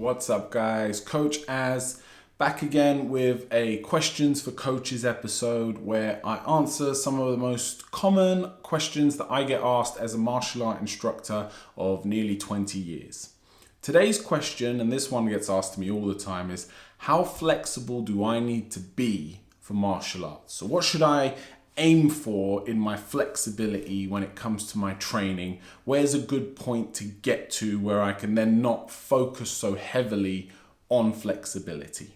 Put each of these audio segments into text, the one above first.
What's up, guys? Coach Az back again with a questions for coaches episode where I answer some of the most common questions that I get asked as a martial art instructor of nearly 20 years. Today's question, and this one gets asked to me all the time, is how flexible do I need to be for martial arts? So what should I aim for in my flexibility when it comes to my training? Where's a good point to get to where I can then not focus so heavily on flexibility?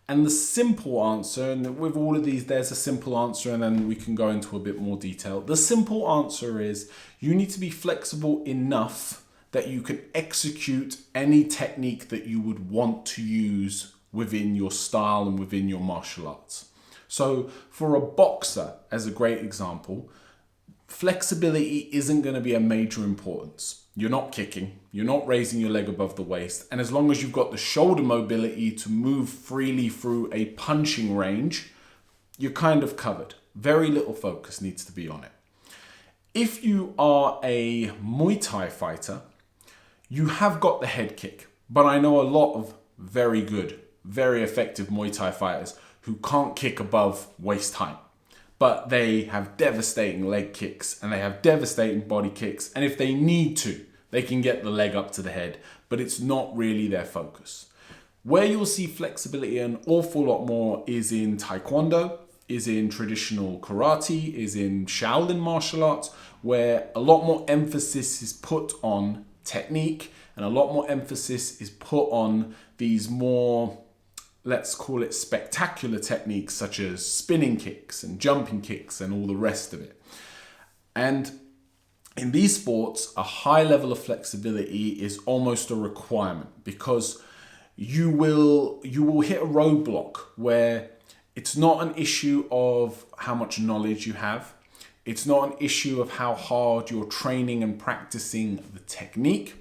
And the simple answer, and with all of these, there's a simple answer and then we can go into a bit more detail. The simple answer is you need to be flexible enough that you can execute any technique that you would want to use within your style and within your martial arts. So for a boxer, as a great example, flexibility isn't going to be a major importance. You're not kicking, you're not raising your leg above the waist, and as long as you've got the shoulder mobility to move freely through a punching range, you're kind of covered. Very little focus needs to be on it. If you are a Muay Thai fighter, you have got the head kick, but I know a lot of very good, very effective Muay Thai fighters who can't kick above waist height, but they have devastating leg kicks and they have devastating body kicks. And if they need to, they can get the leg up to the head, but it's not really their focus. Where you'll see flexibility an awful lot more is in Taekwondo, is in traditional karate, is in Shaolin martial arts, where a lot more emphasis is put on technique and a lot more emphasis is put on these more, let's call it, spectacular techniques such as spinning kicks and jumping kicks and all the rest of it. And in these sports, a high level of flexibility is almost a requirement because you will hit a roadblock where it's not an issue of how much knowledge you have. It's not an issue of how hard you're training and practicing the technique,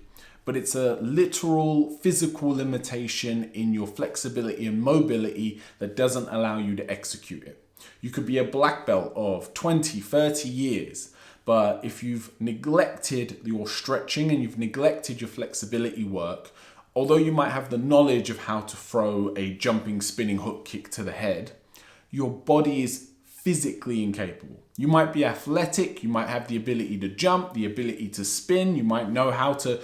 but it's a literal physical limitation in your flexibility and mobility that doesn't allow you to execute it. You could be a black belt of 20, 30 years, but if you've neglected your stretching and you've neglected your flexibility work, although you might have the knowledge of how to throw a jumping, spinning hook kick to the head, your body is physically incapable. You might be athletic, you might have the ability to jump, the ability to spin, you might know how to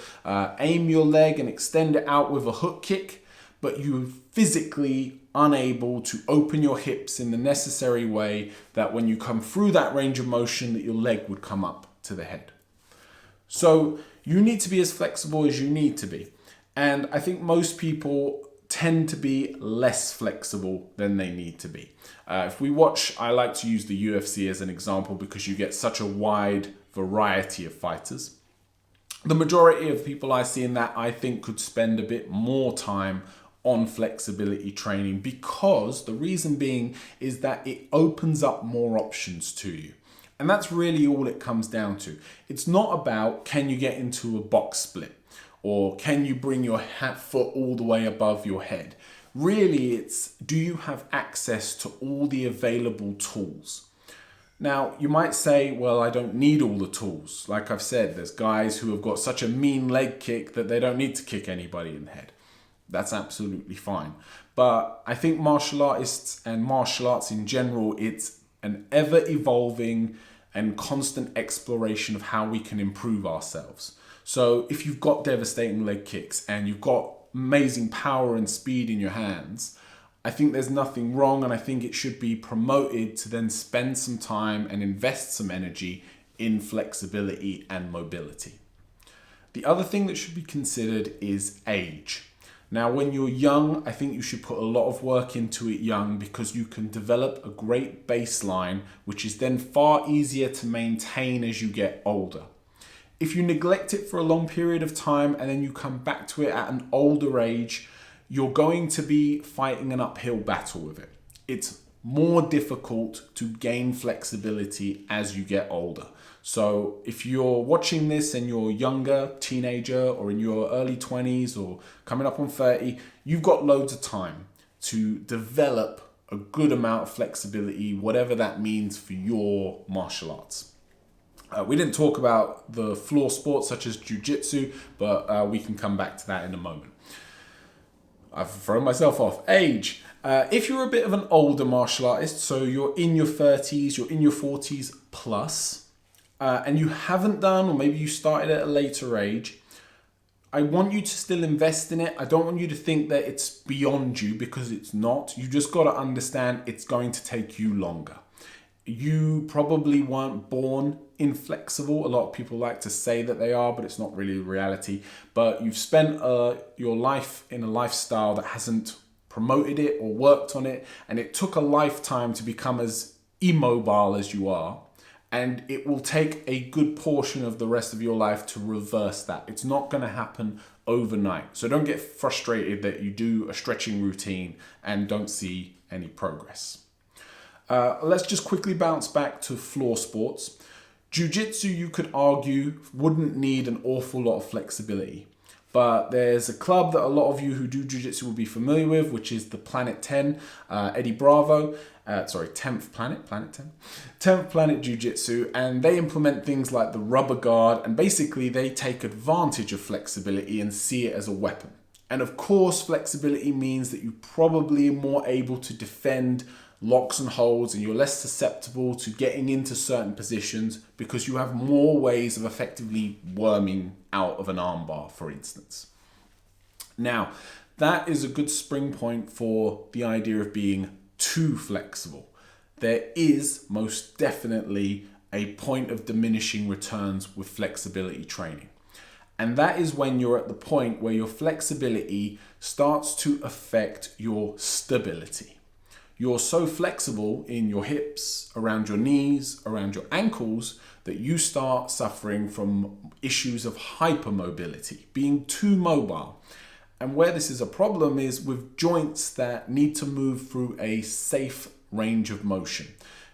aim your leg and extend it out with a hook kick, but you're physically unable to open your hips in the necessary way that when you come through that range of motion that your leg would come up to the head. So you need to be as flexible as you need to be. And I think most people tend to be less flexible than they need to be. If we watch, I like to use the UFC as an example because you get such a wide variety of fighters. The majority of people I see in that, I think, could spend a bit more time on flexibility training because the reason being is that it opens up more options to you. And that's really all it comes down to. It's not about can you get into a box split or can you bring your foot all the way above your head. Really, it's do you have access to all the available tools? Now, you might say, well, I don't need all the tools. Like I've said, there's guys who have got such a mean leg kick that they don't need to kick anybody in the head. That's absolutely fine. But I think martial artists and martial arts in general, it's an ever-evolving and constant exploration of how we can improve ourselves. So if you've got devastating leg kicks and you've got amazing power and speed in your hands, I think there's nothing wrong, and I think it should be promoted to then spend some time and invest some energy in flexibility and mobility. The other thing that should be considered is age. Now, when you're young, I think you should put a lot of work into it young because you can develop a great baseline, which is then far easier to maintain as you get older. If you neglect it for a long period of time and then you come back to it at an older age, you're going to be fighting an uphill battle with it. It's more difficult to gain flexibility as you get older. So if you're watching this and you're younger, teenager, or in your early 20s or coming up on 30, you've got loads of time to develop a good amount of flexibility, whatever that means for your martial arts. We didn't talk about the floor sports such as jiu-jitsu, but we can come back to that in a moment. I've thrown myself off. Age. If you're a bit of an older martial artist, so you're in your 30s, you're in your 40s plus, and you haven't done, or maybe you started at a later age, I want you to still invest in it. I don't want you to think that it's beyond you, because it's not. You just got to understand it's going to take you longer. You probably weren't born inflexible. A lot of people like to say that they are, but it's not really reality. But you've spent your life in a lifestyle that hasn't promoted it or worked on it, and it took a lifetime to become as immobile as you are. And it will take a good portion of the rest of your life to reverse that. It's not going to happen overnight. So don't get frustrated that you do a stretching routine and don't see any progress. Let's just quickly bounce back to floor sports. Jiu-jitsu, you could argue, wouldn't need an awful lot of flexibility. But there's a club that a lot of you who do jiu-jitsu will be familiar with, which is the Planet 10, Eddie Bravo. 10th Planet 10. 10th Planet Jiu-Jitsu, and they implement things like the rubber guard, and basically they take advantage of flexibility and see it as a weapon. And of course, flexibility means that you probably are more able to defend locks and holds, and you're less susceptible to getting into certain positions because you have more ways of effectively worming out of an armbar, for instance. Now, that is a good spring point for the idea of being too flexible. There is most definitely a point of diminishing returns with flexibility training. And that is when you're at the point where your flexibility starts to affect your stability. You're so flexible in your hips, around your knees, around your ankles, that you start suffering from issues of hypermobility, being too mobile. And where this is a problem is with joints that need to move through a safe range of motion.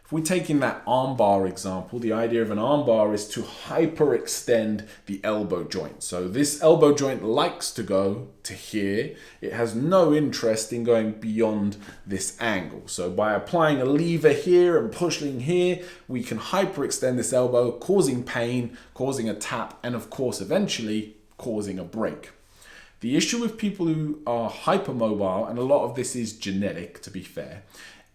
If we take in that armbar example, the idea of an armbar is to hyperextend the elbow joint. So this elbow joint likes to go to here. It has no interest in going beyond this angle. So by applying a lever here and pushing here, we can hyperextend this elbow, causing pain, causing a tap, and of course, eventually causing a break. The issue with people who are hypermobile, and a lot of this is genetic to be fair,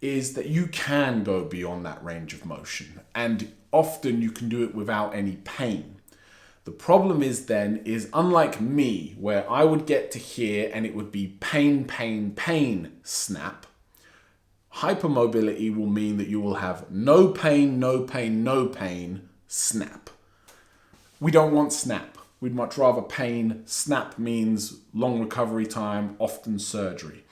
is that you can go beyond that range of motion, and often you can do it without any pain. The problem is unlike me, where I would get to here and it would be pain, pain, pain, snap, hypermobility will mean that you will have no pain, no pain, no pain, snap. We don't want snap. We'd much rather pain. Snap means long recovery time, often surgery.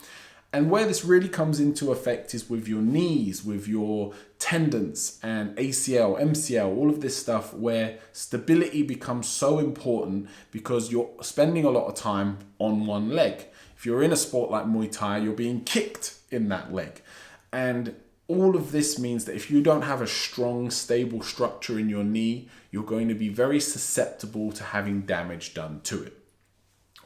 And where this really comes into effect is with your knees, with your tendons and ACL, MCL, all of this stuff where stability becomes so important because you're spending a lot of time on one leg. If you're in a sport like Muay Thai, you're being kicked in that leg. And all of this means that if you don't have a strong, stable structure in your knee, you're going to be very susceptible to having damage done to it.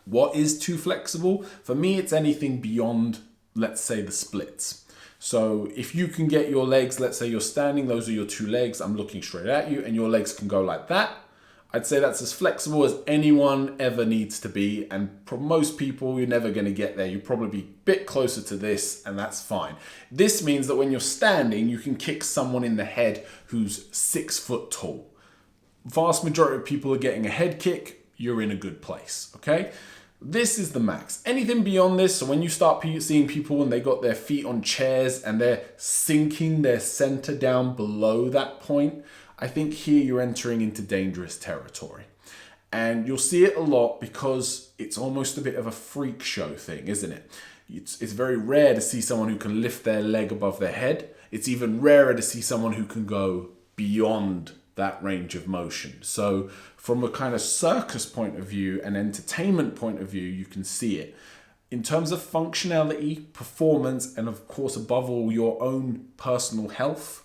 What is too flexible? For me, it's anything beyond, let's say, the splits. So if you can get your legs, let's say you're standing, those are your two legs, I'm looking straight at you, and your legs can go like that, I'd say that's as flexible as anyone ever needs to be. And for most people, you're never going to get there. You'll probably be a bit closer to this, and that's fine. This means that when you're standing, you can kick someone in the head who's 6 foot tall. Vast majority of people are getting a head kick, you're in a good place, okay? This is the max. Anything beyond this, so when you start seeing people when they got their feet on chairs and they're sinking their center down below that point, I think here you're entering into dangerous territory. And you'll see it a lot because it's almost a bit of a freak show thing, isn't it? It's very rare to see someone who can lift their leg above their head. It's even rarer to see someone who can go beyond that range of motion. So from a kind of circus point of view and entertainment point of view, you can see it. In terms of functionality, performance, and of course, above all, your own personal health,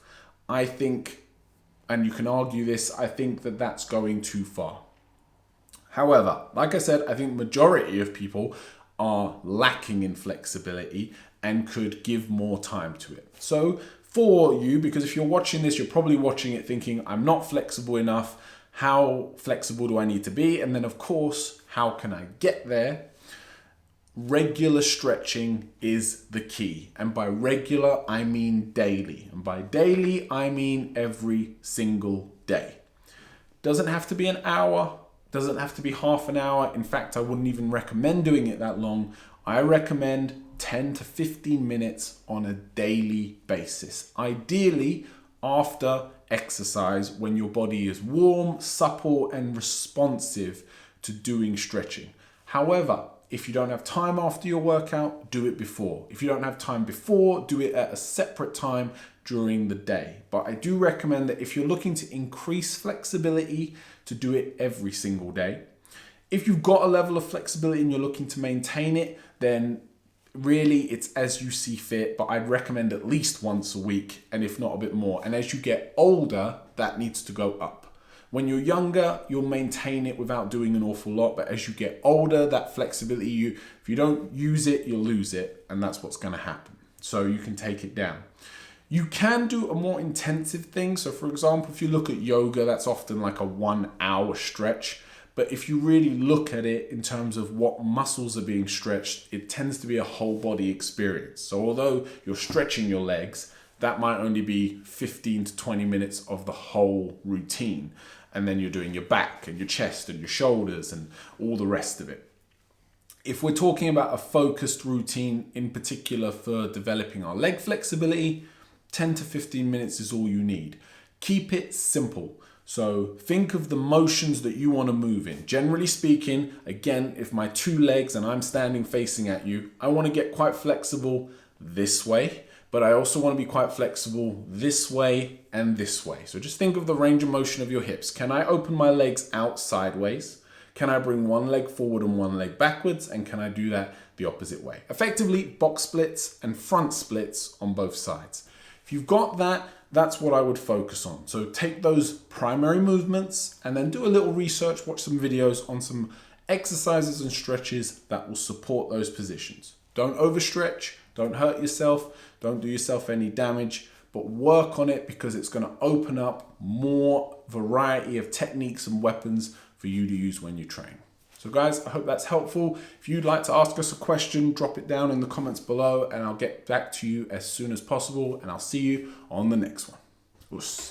I think, and you can argue this, I think that that's going too far. However, like I said, I think the majority of people are lacking in flexibility and could give more time to it. So for you, because if you're watching this, you're probably watching it thinking, I'm not flexible enough. How flexible do I need to be? And then of course, how can I get there? regular stretching is the key. And by regular, I mean daily. And by daily, I mean every single day. Doesn't have to be an hour, doesn't have to be half an hour. In fact, I wouldn't even recommend doing it that long. I recommend 10 to 15 minutes on a daily basis. Ideally, after exercise, when your body is warm, supple, and responsive to doing stretching. However, if you don't have time after your workout, do it before. If you don't have time before, do it at a separate time during the day. But I do recommend that if you're looking to increase flexibility, to do it every single day. If you've got a level of flexibility and you're looking to maintain it, then really it's as you see fit, but I'd recommend at least once a week, and if not a bit more. And as you get older, that needs to go up. When you're younger, you'll maintain it without doing an awful lot, but as you get older, that flexibility, if you don't use it, you'll lose it, and that's what's going to happen. So you can take it down. You can do a more intensive thing. So for example, if you look at yoga, that's often like a 1 hour stretch. But if you really look at it in terms of what muscles are being stretched, it tends to be a whole body experience. So although you're stretching your legs, that might only be 15 to 20 minutes of the whole routine. And then you're doing your back and your chest and your shoulders and all the rest of it. If we're talking about a focused routine, in particular for developing our leg flexibility, 10 to 15 minutes is all you need. Keep it simple. So think of the motions that you want to move in. Generally speaking, again, if my two legs and I'm standing facing at you, I want to get quite flexible this way, but I also want to be quite flexible this way and this way. So just think of the range of motion of your hips. Can I open my legs out sideways? Can I bring one leg forward and one leg backwards? And can I do that the opposite way? Effectively, box splits and front splits on both sides. If you've got that, that's what I would focus on. So take those primary movements and then do a little research, watch some videos on some exercises and stretches that will support those positions. Don't overstretch, don't hurt yourself, don't do yourself any damage, but work on it because it's going to open up more variety of techniques and weapons for you to use when you train. So guys, I hope that's helpful. If you'd like to ask us a question, drop it down in the comments below and I'll get back to you as soon as possible, and I'll see you on the next one. Us.